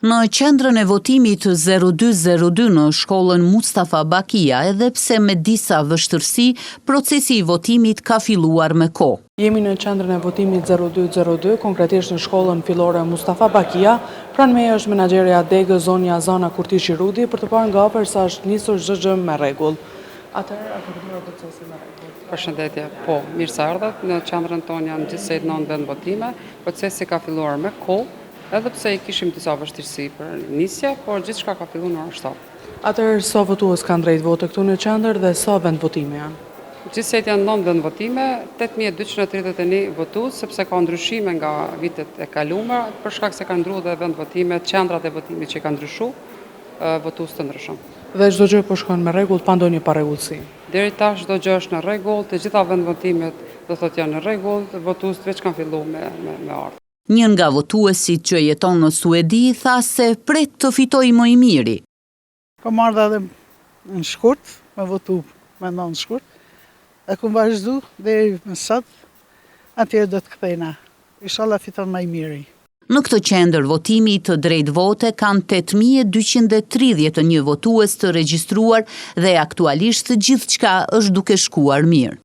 Në qendrën e votimit 0202 në shkollën Mustafa Bakia, edhe pse me disa vështërsi, procesi i votimit ka filluar me kohë. Jemi në qendrën e votimit 0202, konkretisht në shkollën fillore Mustafa Bakia. Pranë meje është menaxherja Degë Zonja Zana Kurtishi Rudi për të parë nga afër sa është nisur çdo gjë me rregull. Atëherë, a përdoret procesi me rregull? Përshëndetje, po, mirë se ardhët. Në qendrën tonë janë gjithsej 9 vend votime. Procesi ka filluar me kohë. Edhe pse i kishim disa vështirësi për nisje, por gjithçka ka filluar në orën 7. Atëherë, sa votues kanë drejt vote këtu në qendër dhe sa vend votime janë? Gjithsej janë 9 vend votime, 8231 votues, sepse ka ndryshime nga vitet e kaluara, për shkak se kanë ndryshuar dhe vend votime, qendrat e votimit që kanë ndryshuar, votues të ndryshëm. Dhe çdo gjë po shkon me rregull, pa ndonjë parregullsi. Deri tash çdo gjë është në rregull, të gjitha vend votimet do thotë janë në rregull, votuesit veç kanë filluar me ardhmë. Një nga votuesit që jeton në Suedi tha se pret të fitoj më i miri. Kam ardhur edhe në shkurt, me votu me 9 shkurt, e ku vazhdu deri më sot, atje do të kthejna. Inshallah fiton më i miri. Në këtë qendër votimi të drejt vote kanë 8231 votues të regjistruar dhe aktualisht gjithçka është duke shkuar mirë.